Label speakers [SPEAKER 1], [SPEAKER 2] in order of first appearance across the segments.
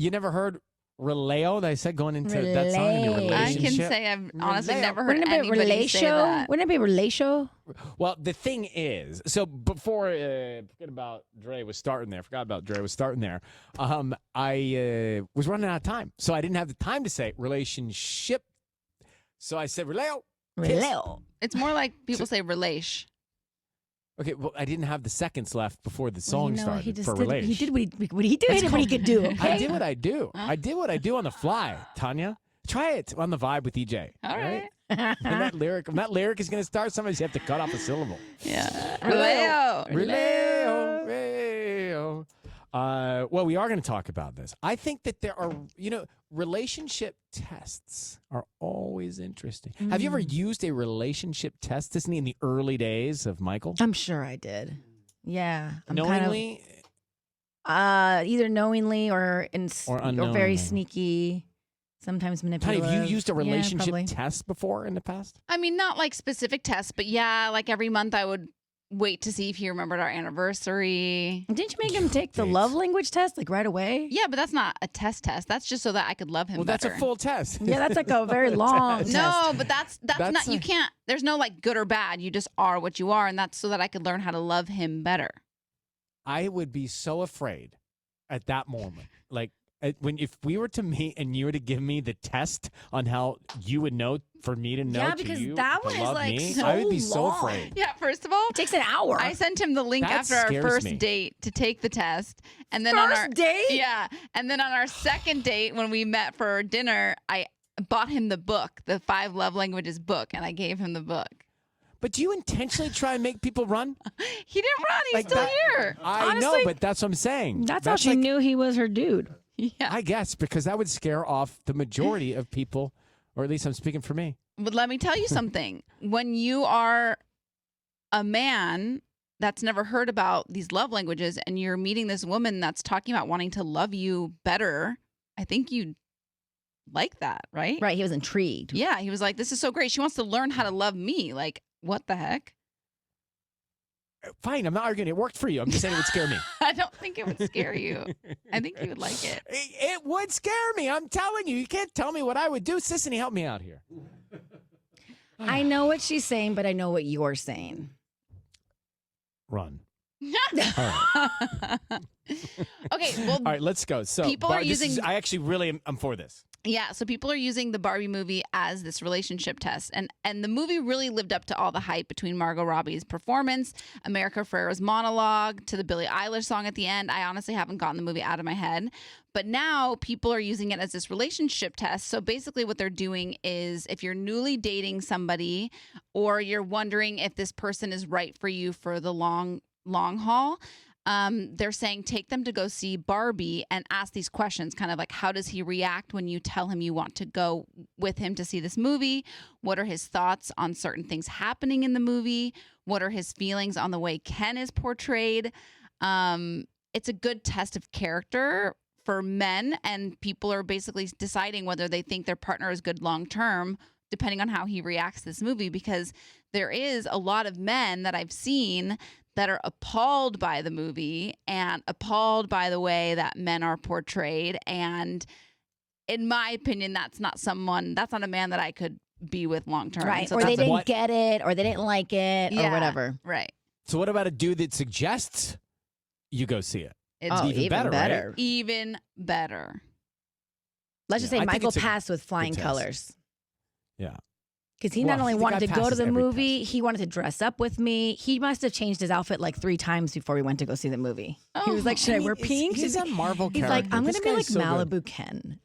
[SPEAKER 1] You never heard Releo that I said going into that song in your
[SPEAKER 2] I
[SPEAKER 1] relationship?
[SPEAKER 2] can say I've honestly never heard
[SPEAKER 3] Wouldn't it be
[SPEAKER 2] anybody say that.
[SPEAKER 3] Wouldn't it be relatio?
[SPEAKER 1] Well, the thing is, so before forgot about Dre was starting there. I was running out of time, so I didn't have the time to say relationship. So I said Releo.
[SPEAKER 3] Releo.
[SPEAKER 2] It's more like people say relation.
[SPEAKER 1] Okay, well, I didn't have the seconds left before the song started
[SPEAKER 3] he just
[SPEAKER 1] for
[SPEAKER 3] did,
[SPEAKER 1] relation.
[SPEAKER 3] he did what he could do. Okay?
[SPEAKER 1] I did what I do. I did what I do on the fly, Tanya. Try it on the vibe with EJ.
[SPEAKER 2] All right.
[SPEAKER 1] And that lyric is going to start. Sometimes you have to cut off a syllable.
[SPEAKER 2] Yeah. Releo.
[SPEAKER 1] Releo. Well, we are going to talk about this. I think that there are, relationship tests are always interesting. Have you ever used a relationship test, Disney, in the early days of Michael?
[SPEAKER 3] I'm sure I did. Yeah.
[SPEAKER 1] Knowingly?
[SPEAKER 3] Either knowingly or
[SPEAKER 1] unknowingly.
[SPEAKER 3] or very sneaky, sometimes manipulative.
[SPEAKER 1] Have you used a relationship
[SPEAKER 3] probably.
[SPEAKER 1] test before in the past?
[SPEAKER 2] I mean, not like specific tests, but yeah, like every month I would wait to see if he remembered our anniversary.
[SPEAKER 3] Didn't you make him take the love language test like right away?
[SPEAKER 2] Yeah, but that's not a test. That's just so that I could love him better.
[SPEAKER 1] That's a full test.
[SPEAKER 3] Yeah, that's like a very long test.
[SPEAKER 2] No, but that's not, you can't, there's no like good or bad. You just are what you are. And that's so that I could learn how to love him better.
[SPEAKER 1] I would be so afraid at that moment. Like, if we were to meet and you were to give me the test on how you would know for me to know
[SPEAKER 3] because
[SPEAKER 1] you
[SPEAKER 3] that
[SPEAKER 1] to
[SPEAKER 3] one is
[SPEAKER 1] love
[SPEAKER 3] like
[SPEAKER 1] me,
[SPEAKER 3] so
[SPEAKER 1] I would be so
[SPEAKER 3] long.
[SPEAKER 1] afraid.
[SPEAKER 2] Yeah, first of all,
[SPEAKER 3] it takes an hour.
[SPEAKER 2] I sent him the link
[SPEAKER 1] That
[SPEAKER 2] after our
[SPEAKER 1] scares
[SPEAKER 2] first
[SPEAKER 1] me.
[SPEAKER 2] date to take the test. And then
[SPEAKER 3] First
[SPEAKER 2] on our
[SPEAKER 3] date?
[SPEAKER 2] Yeah. And then on our second date when we met for dinner, I bought him the book, the 5 Love Languages book, and I gave him the book.
[SPEAKER 1] But do you intentionally try and make people run?
[SPEAKER 2] He didn't run. He's
[SPEAKER 1] Like
[SPEAKER 2] still
[SPEAKER 1] that-
[SPEAKER 2] here.
[SPEAKER 1] I know,
[SPEAKER 3] Honestly,
[SPEAKER 1] but that's what I'm saying.
[SPEAKER 3] That's how she knew he was her dude.
[SPEAKER 2] Yeah.
[SPEAKER 1] I guess, because that would scare off the majority of people, or at least I'm speaking for me.
[SPEAKER 2] But let me tell you something. When you are a man that's never heard about these love languages and you're meeting this woman that's talking about wanting to love you better, I think you'd like that, right?
[SPEAKER 3] Right, he was intrigued.
[SPEAKER 2] Yeah, he was like, this is so great. She wants to learn how to love me. Like, what the heck?
[SPEAKER 1] Fine, I'm not arguing. It worked for you. I'm just saying it would scare me.
[SPEAKER 2] I don't think it would scare you. I think you would like it.
[SPEAKER 1] It would scare me. I'm telling you. You can't tell me what I would do. Sissany, help me out here.
[SPEAKER 3] I know what she's saying, but I know what you're saying.
[SPEAKER 1] Run.
[SPEAKER 2] Okay, well,
[SPEAKER 1] All right, let's go. So
[SPEAKER 2] people are using.
[SPEAKER 1] I actually really am for this.
[SPEAKER 2] Yeah, so people are using the Barbie movie as this relationship test. And the movie really lived up to all the hype between Margot Robbie's performance, America Ferrera's monologue, to the Billie Eilish song at the end. I honestly haven't gotten the movie out of my head. But now people are using it as this relationship test. So basically what they're doing is if you're newly dating somebody or you're wondering if this person is right for you for the long haul, they're saying take them to go see Barbie and ask these questions, kind of like, how does he react when you tell him you want to go with him to see this movie? What are his thoughts on certain things happening in the movie? What are his feelings on the way Ken is portrayed? It's a good test of character for men, and people are basically deciding whether they think their partner is good long term, depending on how he reacts to this movie, because there is a lot of men that I've seen that are appalled by the movie and appalled by the way that men are portrayed. And in my opinion, that's not a man that I could be with long term.
[SPEAKER 3] Right.
[SPEAKER 2] So
[SPEAKER 3] Or they
[SPEAKER 2] that's
[SPEAKER 3] didn't get it, or they didn't like it, or whatever.
[SPEAKER 2] Right.
[SPEAKER 1] So what about a dude that suggests you go see it?
[SPEAKER 2] It's
[SPEAKER 1] even better, right?
[SPEAKER 2] Even better.
[SPEAKER 3] Let's just
[SPEAKER 1] Yeah,
[SPEAKER 3] say
[SPEAKER 1] I think
[SPEAKER 3] Michael
[SPEAKER 1] it's a
[SPEAKER 3] passed with flying
[SPEAKER 1] test.
[SPEAKER 3] colors.
[SPEAKER 1] Yeah.
[SPEAKER 3] Because he
[SPEAKER 1] Well,
[SPEAKER 3] not only
[SPEAKER 1] I think
[SPEAKER 3] wanted
[SPEAKER 1] I
[SPEAKER 3] to go to
[SPEAKER 1] passes
[SPEAKER 3] the
[SPEAKER 1] every
[SPEAKER 3] movie, he wanted to dress up with me. He must have changed his outfit like 3 times before we went to go see the movie. He was like, should I wear pink?
[SPEAKER 1] He's a Marvel
[SPEAKER 3] He's
[SPEAKER 1] character.
[SPEAKER 3] like, I'm going
[SPEAKER 1] This
[SPEAKER 3] to be like
[SPEAKER 1] guy's so good.
[SPEAKER 3] Malibu Ken.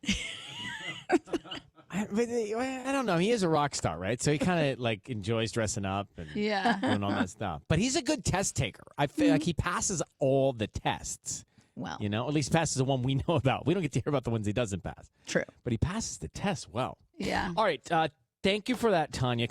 [SPEAKER 1] I don't know. He is a rock star, right? So he kind of like enjoys dressing up and
[SPEAKER 2] Yeah.
[SPEAKER 1] doing all that stuff. But he's a good test taker. I feel like he passes all the tests.
[SPEAKER 3] Well,
[SPEAKER 1] At least passes the one we know about. We don't get to hear about the ones he doesn't pass.
[SPEAKER 3] true.
[SPEAKER 1] But he passes the test well.
[SPEAKER 2] Yeah.
[SPEAKER 1] All right. Thank you for that, Tanya.